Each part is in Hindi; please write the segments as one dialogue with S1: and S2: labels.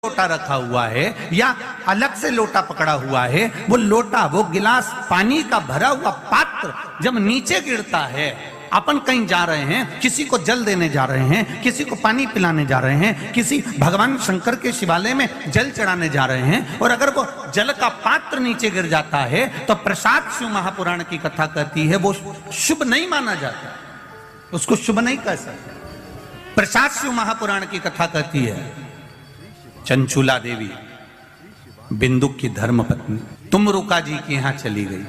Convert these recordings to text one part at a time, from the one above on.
S1: लोटा रखा हुआ है या अलग से लोटा पकड़ा हुआ है, वो लोटा, वो गिलास, पानी का भरा हुआ पात्र जब नीचे गिरता है, अपन कहीं जा रहे हैं, किसी को जल देने जा रहे हैं, किसी को पानी पिलाने जा रहे हैं, किसी भगवान शंकर के शिवालय में जल चढ़ाने जा रहे हैं, और अगर वो जल का पात्र नीचे गिर जाता है तो प्रसाद शिव महापुराण की कथा कहती है वो शुभ नहीं माना जाता, उसको शुभ नहीं कह सकते। प्रसाद शिव महापुराण की कथा कहती है चंचूला देवी बिंदुक की धर्म पत्नी तुमरुका जी के यहां चली गई।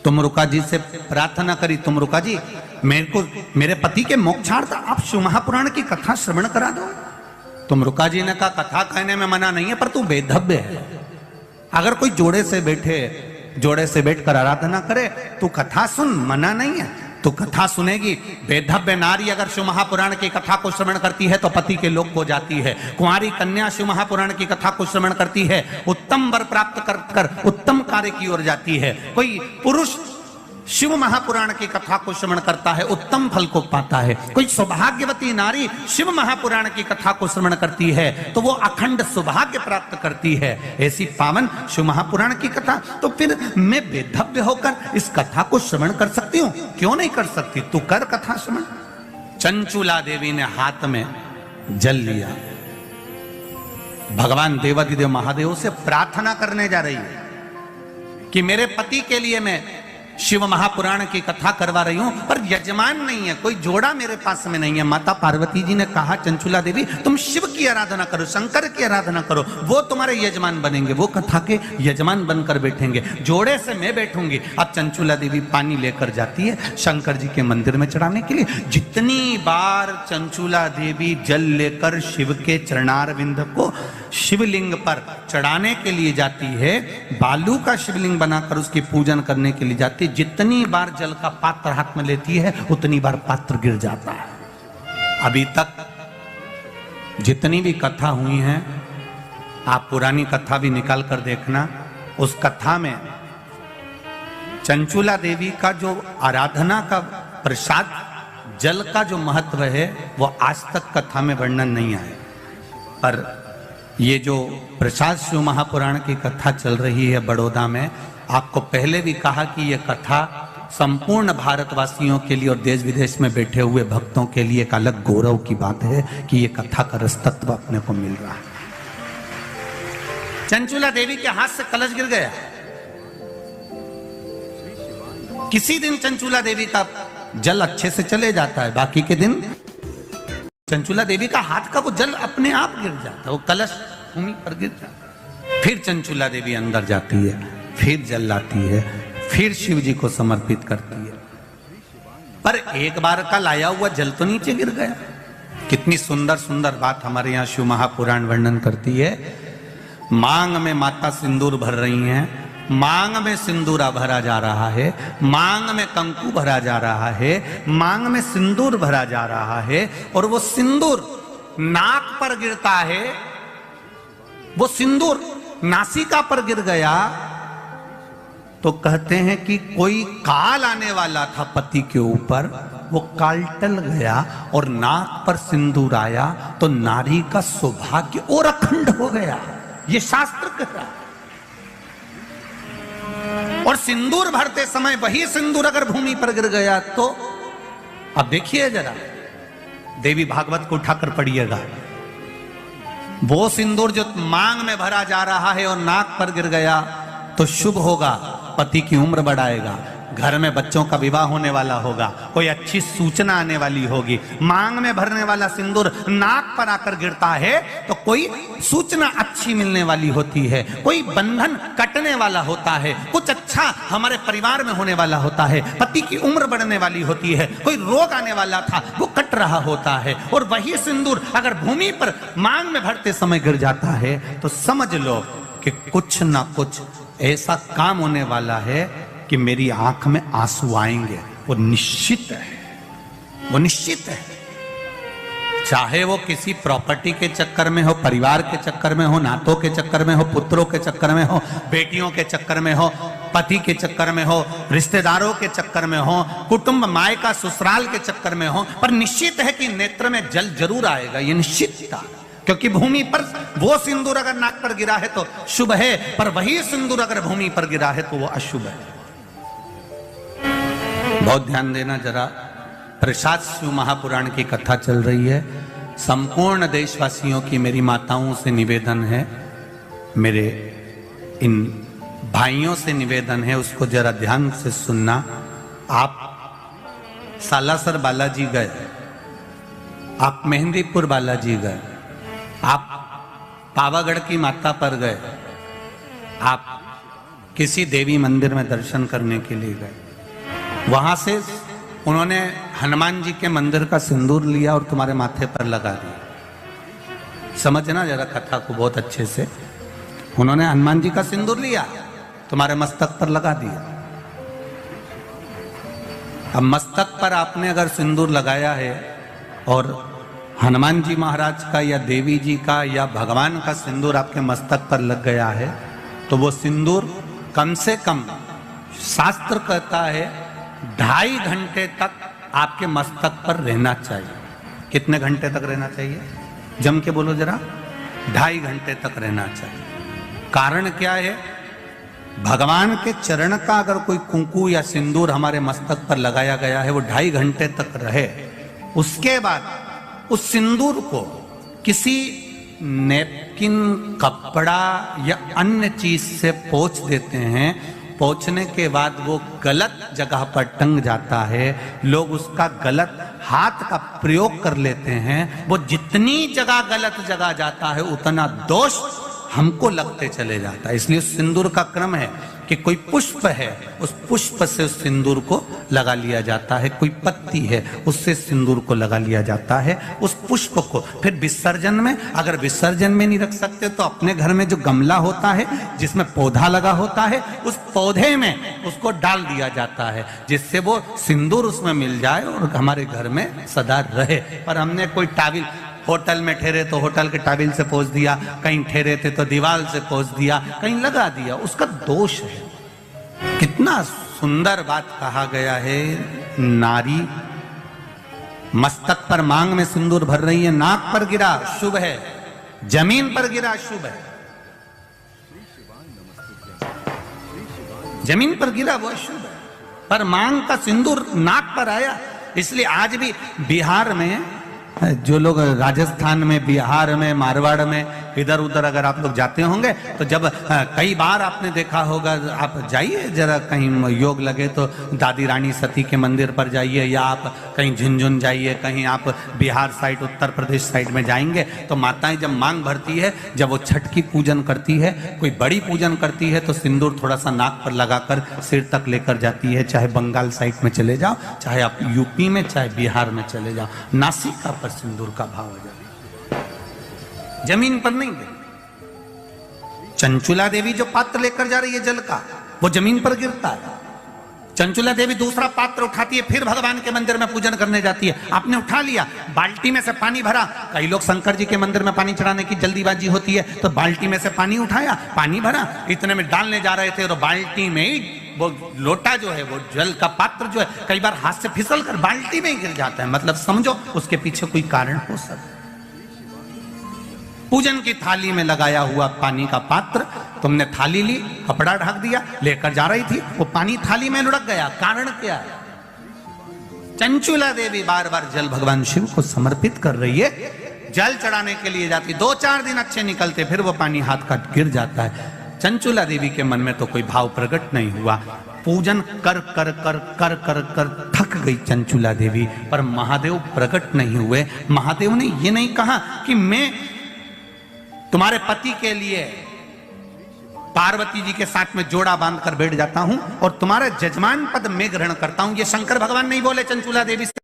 S1: तुमरुका जी से प्रार्थना करी, तुमरुका जी मेरे पति के मोक्षार्थ आप शिव महापुराण की कथा श्रवण करा दो। तुमरुका जी ने कहा कथा कहने में मना नहीं है, पर तू बेधव्य है। अगर कोई जोड़े से बैठकर आराधना करे तू कथा सुन, मना नहीं है, तो कथा सुनेगी। बेधव्य नारी अगर शिव महापुराण की कथा को श्रवण करती है तो पति के लोक को जाती है। कुंवारी कन्या शिव महापुराण की कथा को श्रवण करती है, उत्तम वर प्राप्त कर उत्तम कार्य की ओर जाती है। कोई पुरुष शिव महापुराण की कथा को श्रवण करता है, उत्तम फल को पाता है। कोई सौभाग्यवती नारी शिव महापुराण की कथा को श्रवण करती है तो वो अखंड सौभाग्य प्राप्त करती है। ऐसी पावन शिव महापुराण की कथा, तो फिर मैं बेधव्य होकर इस कथा को श्रवण कर सकती हूँ, क्यों नहीं कर सकती? तू कर कथा श्रवण। चंचूला देवी ने हाथ में जल लिया, भगवान देवाधिदेव महादेव से प्रार्थना करने जा रही है कि मेरे पति के लिए मैं शिव महापुराण की कथा करवा रही हूं, पर यजमान नहीं है, कोई जोड़ा मेरे पास में नहीं है। माता पार्वती जी ने कहा चंचूला देवी तुम शिव की आराधना करो, शंकर की आराधना करो, वो तुम्हारे यजमान बनेंगे, वो कथा के यजमान बनकर बैठेंगे, जोड़े से मैं बैठूंगी। अब चंचूला देवी पानी लेकर जाती है शंकर जी के मंदिर में चढ़ाने के लिए। जितनी बार चंचूला देवी जल लेकर शिव के चरणारविंद को शिवलिंग पर चढ़ाने के लिए जाती है, बालू का शिवलिंग बनाकर उसकी पूजन करने के लिए जाती है, जितनी बार जल का पात्र हाथ में लेती है उतनी बार पात्र गिर जाता है। अभी तक जितनी भी कथा हुई हैं, आप पुरानी कथा भी निकाल कर देखना, उस कथा में चंचूला देवी का जो आराधना का प्रसाद जल का जो महत्व है वो आज तक कथा में वर्णन नहीं आया। पर ये जो प्रसाद शिव महापुराण की कथा चल रही है बड़ौदा में, आपको पहले भी कहा कि यह कथा संपूर्ण भारतवासियों के लिए और देश विदेश में बैठे हुए भक्तों के लिए एक अलग गौरव की बात है कि यह कथा का रस तत्व अपने को मिल रहा है। चंचूला देवी के हाथ से कलश गिर गया। किसी दिन चंचूला देवी का जल अच्छे से चले जाता है, बाकी के दिन चंचूला देवी का हाथ का वो जल अपने आप गिर जाता है, वो कलश भूमि पर गिर जाता है। फिर चंचूला देवी अंदर जाती है, फिर जल लाती है, फिर शिव जी को समर्पित करती है, पर एक बार का लाया हुआ जल तो नीचे गिर गया। कितनी सुंदर सुंदर बात हमारे यहाँ शिव महापुराण वर्णन करती है। मांग में माता सिंदूर भर रही हैं, मांग में सिंदूरा भरा जा रहा है, मांग में कंकु भरा जा रहा है, मांग में सिंदूर भरा जा रहा है, और वो सिंदूर नाक पर गिरता है। वो सिंदूर नासिका पर गिर गया तो कहते हैं कि कोई काल आने वाला था पति के ऊपर, वो काल टल गया और नाक पर सिंदूर आया तो नारी का सौभाग्य और अखंड हो गया, ये शास्त्र कह रहा है। और सिंदूर भरते समय वही सिंदूर अगर भूमि पर गिर गया तो अब देखिए जरा, देवी भागवत को उठाकर पढ़िएगा, वो सिंदूर जो मांग में भरा जा रहा है और नाक पर गिर गया तो शुभ होगा, पति की उम्र बढ़ाएगा, घर में बच्चों का विवाह होने वाला होगा, कोई अच्छी सूचना आने वाली होगी। मांग में भरने वाला सिंदूर नाक पर आकर गिरता है तो कोई सूचना अच्छी मिलने वाली होती है, कोई बंधन कटने वाला होता है, कुछ अच्छा हमारे परिवार में होने वाला होता है, पति की उम्र बढ़ने वाली होती है, कोई रोग आने वाला था वो कट रहा होता है। और वही सिंदूर अगर भूमि पर मांग में भरते समय गिर जाता है तो समझ लो कि कुछ ना कुछ ऐसा काम होने वाला है कि मेरी आंख में आंसू आएंगे, वो निश्चित है, वो निश्चित है। चाहे वो किसी प्रॉपर्टी के चक्कर में हो, परिवार के चक्कर में हो, नातों के चक्कर में हो, पुत्रों के चक्कर में हो, बेटियों के चक्कर में हो, पति के चक्कर में हो, रिश्तेदारों के चक्कर में हो, कुटुंब मायका ससुराल के चक्कर में हो, पर निश्चित है कि नेत्र में जल जरूर आएगा, ये निश्चित था। क्योंकि भूमि पर वो सिंदूर अगर नाक पर गिरा है तो शुभ है, पर वही सिंदूर अगर भूमि पर गिरा है तो वो अशुभ है। बहुत ध्यान देना जरा। प्रसाद शिव महापुराण की कथा चल रही है। संपूर्ण देशवासियों की मेरी माताओं से निवेदन है, मेरे इन भाइयों से निवेदन है, उसको जरा ध्यान से सुनना। आप सालासर बालाजी गए, आप मेहंदीपुर बालाजी गए, आप पावागढ़ की माता पर गए, आप किसी देवी मंदिर में दर्शन करने के लिए गए, वहां से उन्होंने हनुमान जी के मंदिर का सिंदूर लिया और तुम्हारे माथे पर लगा दिया। समझना जरा कथा को बहुत अच्छे से। उन्होंने हनुमान जी का सिंदूर लिया, तुम्हारे मस्तक पर लगा दिया। अब मस्तक पर आपने अगर सिंदूर लगाया है और हनुमान जी महाराज का या देवी जी का या भगवान का सिंदूर आपके मस्तक पर लग गया है, तो वो सिंदूर कम से कम शास्त्र कहता है 2.5 घंटे तक आपके मस्तक पर रहना चाहिए। कितने घंटे तक रहना चाहिए? जम के बोलो जरा। 2.5 घंटे तक रहना चाहिए। कारण क्या है? भगवान के चरण का अगर कोई कुंकू या सिंदूर हमारे मस्तक पर लगाया गया है, वो 2.5 घंटे तक रहे, उसके बाद उस सिंदूर को किसी नैपकिन, कपड़ा या अन्य चीज से पोंछ देते हैं। पोंछने के बाद वो गलत जगह पर टंग जाता है, लोग उसका गलत हाथ का प्रयोग कर लेते हैं। वो जितनी जगह गलत जगह जाता है उतना दोष हमको लगते चले जाता है। इसलिए उस सिंदूर का क्रम है कि कोई पुष्प है, उस पुष्प से उस सिंदूर को लगा लिया जाता है, कोई पत्ती है उससे सिंदूर को लगा लिया जाता है। उस पुष्प को फिर विसर्जन में, अगर विसर्जन में नहीं रख सकते तो अपने घर में जो गमला होता है जिसमें पौधा लगा होता है, उस पौधे में उसको डाल दिया जाता है, जिससे वो सिंदूर उसमें मिल जाए और हमारे घर में सदा रहे। पर हमने कोई टाविल, होटल में ठहरे तो होटल के टाबिल से पोंछ दिया, कहीं ठहरे थे तो दीवार से पोंछ दिया, कहीं लगा दिया, उसका दोष है। कितना सुंदर बात कहा गया है। नारी मस्तक पर मांग में सिंदूर भर रही है, नाक पर गिरा शुभ है, जमीन पर गिरा शुभ है। जमीन पर गिरा वो शुभ है, पर मांग का सिंदूर नाक पर आया। इसलिए आज भी बिहार में, जो लोग राजस्थान में, बिहार में, मारवाड़ में इधर उधर अगर आप लोग जाते होंगे तो जब कई बार आपने देखा होगा, आप जाइए जरा कहीं योग लगे तो दादी रानी सती के मंदिर पर जाइए, या आप कहीं झुंझुन जाइए, कहीं आप बिहार साइड, उत्तर प्रदेश साइड में जाएंगे तो माताएं जब मांग भरती है, जब वो छठ की पूजन करती है, कोई बड़ी पूजन करती है, तो सिंदूर थोड़ा सा नाक पर लगाकर सिर तक लेकर जाती है। चाहे बंगाल साइड में चले जाओ, चाहे आप यूपी में, चाहे बिहार में चले जाओ, नासिका पर सिंदूर का भाव आ जाए, जमीन पर नहीं गिरे। चंचुला देवी जो पात्र लेकर जा रही है जल का, वो जमीन पर गिरता है। चंचुला देवी दूसरा पात्र उठाती है, फिर भगवान के मंदिर में पूजन करने जाती है। आपने उठा लिया, बाल्टी में से पानी भरा। कई लोग शंकर जी के मंदिर में पानी चढ़ाने की जल्दीबाजी होती है, तो बाल्टी में से पानी उठाया, पानी भरा, इतने में डालने जा रहे थे और बाल्टी में ही वो लोटा जो है, वो जल का पात्र जो है, कई बार हाथ से फिसल कर बाल्टी में ही गिर जाता है। मतलब समझो उसके पीछे कोई कारण हो सकता है। पूजन की थाली में लगाया हुआ पानी का पात्र, तुमने थाली ली, कपड़ा ढक दिया, लेकर जा रही थी, वो पानी थाली में लुढ़क गया। कारण क्या है? चंचुला देवी बार बार जल भगवान शिव को समर्पित कर रही है, जल चढ़ाने के लिए जाती, 2-4 दिन अच्छे निकलते, फिर वो पानी हाथ का गिर जाता है। चंचुला देवी के मन में तो कोई भाव प्रकट नहीं हुआ। पूजन कर कर कर कर कर कर थक गई चंचुला देवी, पर महादेव प्रकट नहीं हुए। महादेव ने ये नहीं कहा कि मैं तुम्हारे पति के लिए पार्वती जी के साथ में जोड़ा बांधकर बैठ जाता हूं और तुम्हारा जजमान पद मैं ग्रहण करता हूं। ये शंकर भगवान नहीं बोले चंचुला देवी से।